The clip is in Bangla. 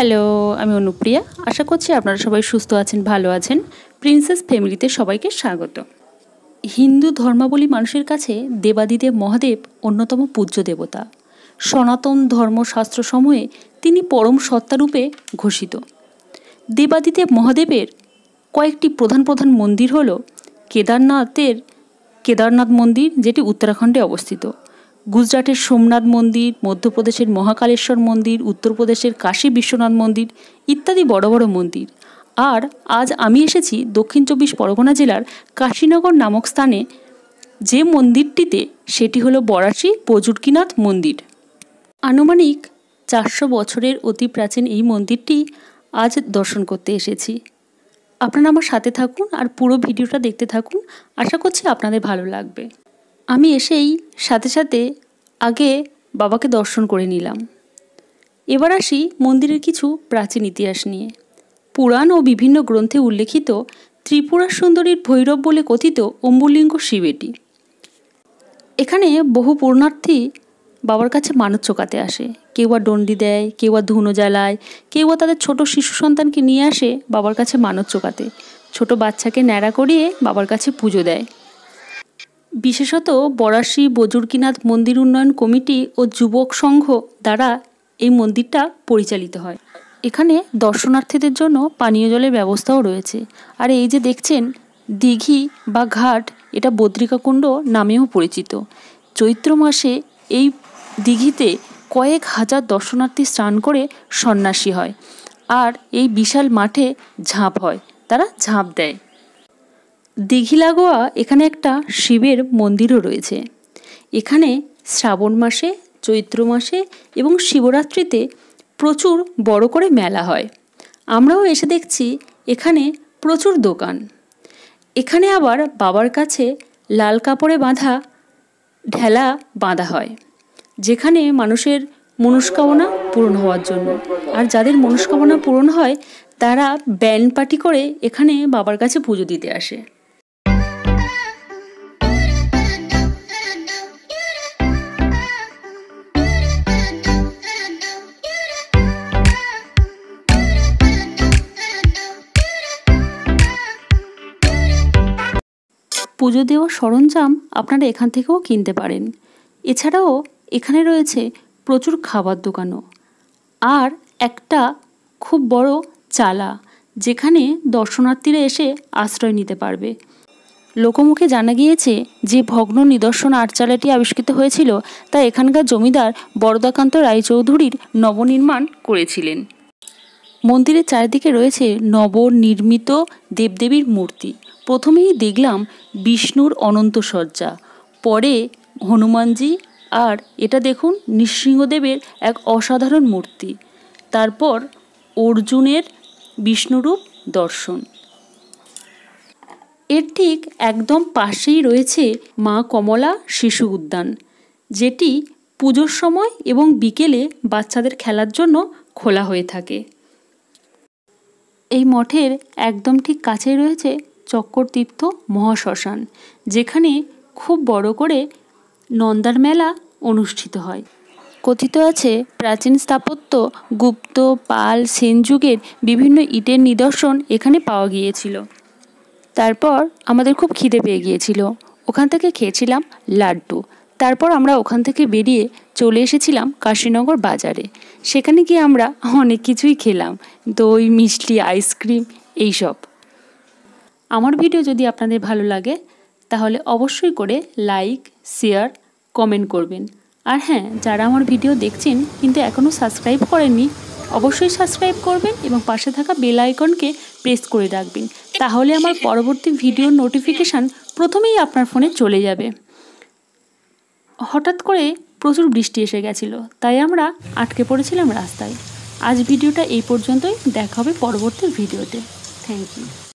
হ্যালো, আমি অনুপ্রিয়া। আশা করছি আপনারা সবাই সুস্থ আছেন, ভালো আছেন। প্রিন্সেস ফ্যামিলিতে সবাইকে স্বাগত। হিন্দু ধর্মাবলী মানুষের কাছে দেবাদিদেব মহাদেব অন্যতম পূজ্য দেবতা। সনাতন ধর্মশাস্ত্রসমূহে তিনি পরম সত্তারূপে ঘোষিত। দেবাদিদেব মহাদেবের কয়েকটি প্রধান প্রধান মন্দির হল কেদারনাথ মন্দির, যেটি উত্তরাখণ্ডে অবস্থিত, গুজরাটের সোমনাথ মন্দির, মধ্যপ্রদেশের মহাকালেশ্বর মন্দির, উত্তরপ্রদেশের কাশী বিশ্বনাথ মন্দির ইত্যাদি বড় বড় মন্দির। আর আজ আমি এসেছি দক্ষিণ 24 পরগনা জেলার কাশীনগর নামক স্থানে। যে মন্দিরটিতে, সেটি হলো বরাশি বজুরকিনাথ মন্দির। আনুমানিক 400 বছরের অতি প্রাচীন এই মন্দিরটি আজ দর্শন করতে এসেছি। আপনারা আমার সাথে থাকুন আর পুরো ভিডিওটা দেখতে থাকুন। আশা করছি আপনাদের ভালো লাগবে। আমি এসেই সাথে সাথে আগে বাবাকে দর্শন করে নিলাম। এবার আসি মন্দিরের কিছু প্রাচীন ইতিহাস নিয়ে। পুরাণ ও বিভিন্ন গ্রন্থে উল্লেখিত ত্রিপুরা সুন্দরীর ভৈরব বলে কথিত অম্বুলিঙ্গ শিব এটি। এখানে বহু পুণ্যার্থী বাবার কাছে মানত চোকাতে আসে। কেউ বা ডন্ডি দেয়, কেউ বা ধুনো জ্বালায়, কেউ বা তাদের ছোট শিশু সন্তানকে নিয়ে আসে বাবার কাছে মানত চোকাতে। ছোট বাচ্চাকে ন্যাড়া করিয়ে বাবার কাছে পুজো দেয়। বিশেষত বরাশি বজুরকিনাথ মন্দির উন্নয়ন কমিটি ও যুবক সংঘ দ্বারা এই মন্দিরটা পরিচালিত হয়। এখানে দর্শনার্থীদের জন্য পানীয় জলের ব্যবস্থাও রয়েছে। আর এই যে দেখছেন দিঘি বা ঘাট, এটা বদ্রিকাকুণ্ড নামেও পরিচিত। চৈত্র মাসে এই দিঘিতে কয়েক হাজার দর্শনার্থী স্নান করে সন্ন্যাসী হয়। আর এই বিশাল মাঠে ঝাঁপ হয়, তারা ঝাঁপ দেয়। দিঘি লাগোয়া এখানে একটা শিবের মন্দিরও রয়েছে। এখানে শ্রাবণ মাসে, চৈত্র মাসে এবং শিবরাত্রিতে প্রচুর বড় করে মেলা হয়। আমরাও এসে দেখছি এখানে প্রচুর দোকান। এখানে আবার বাবার কাছে লাল কাপড়ে বাঁধা ঢেলা বাঁধা হয়, যেখানে মানুষের মনস্কামনা পূরণ হওয়ার জন্য। আর যাদের মনস্কামনা পূরণ হয় তারা ব্যান্ড পার্টি করে এখানে বাবার কাছে পুজো দিতে আসে। পুজো দেওয়ার সরঞ্জাম আপনারা এখান থেকেও কিনতে পারেন। এছাড়াও এখানে রয়েছে প্রচুর খাবার দোকানও আর একটা খুব বড় চালা, যেখানে দর্শনার্থীরা এসে আশ্রয় নিতে পারবে। লোকমুখে জানা গিয়েছে যে ভগ্ন নিদর্শন আটচালাটি আবিষ্কৃত হয়েছিল তা এখানকার জমিদার বরদাকান্ত রায়চৌধুরীর নবনির্মাণ করেছিলেন। মন্দিরের চারিদিকে রয়েছে নবনির্মিত দেবদেবীর মূর্তি। প্রথমেই দেখলাম বিষ্ণুর অনন্ত সজ্জা, পরে হনুমানজি, আর এটা দেখুন নৃসিংহদেবের এক অসাধারণ মূর্তি, তারপর অর্জুনের বিষ্ণুরূপ দর্শন। এর ঠিক একদম পাশেই রয়েছে মা কমলা শিশু উদ্যান, যেটি পুজোর সময় এবং বিকেলে বাচ্চাদের খেলার জন্য খোলা হয়ে থাকে। এই মঠের একদম ঠিক কাছেই রয়েছে চক্রতীর্থ মহাশ্মশান, যেখানে খুব বড় করে নন্দার মেলা অনুষ্ঠিত হয়। কথিত আছে প্রাচীন স্থাপত্য গুপ্ত, পাল, সেন যুগের বিভিন্ন ইটের নিদর্শন এখানে পাওয়া গিয়েছিল। তারপর আমাদের খুব খিদে পেয়ে গিয়েছিল, ওখান থেকে খেয়েছিলাম লাড্ডু। তারপর আমরা ওখান থেকে বেরিয়ে চলে এসেছিলাম কাশীনগর বাজারে। সেখানে গিয়ে আমরা অনেক কিছুই খেলাম, দই, মিষ্টি, আইসক্রিম এইসব। আমার ভিডিও যদি আপনাদের ভালো লাগে তাহলে অবশ্যই করে লাইক, শেয়ার, কমেন্ট করবেন। আর হ্যাঁ, যারা আমার ভিডিও দেখছেন কিন্তু এখনও সাবস্ক্রাইব করেননি, অবশ্যই সাবস্ক্রাইব করবেন এবং পাশে থাকা বেল আইকনকে প্রেস করে রাখবেন। তাহলে আমার পরবর্তী ভিডিওর নোটিফিকেশান প্রথমেই আপনার ফোনে চলে যাবে। হঠাৎ করে প্রচুর বৃষ্টি এসে গেছিলো, তাই আমরা আটকে পড়েছিলাম রাস্তায়। আজ ভিডিওটা এই পর্যন্তই, দেখা হবে পরবর্তী ভিডিওতে। Thank you.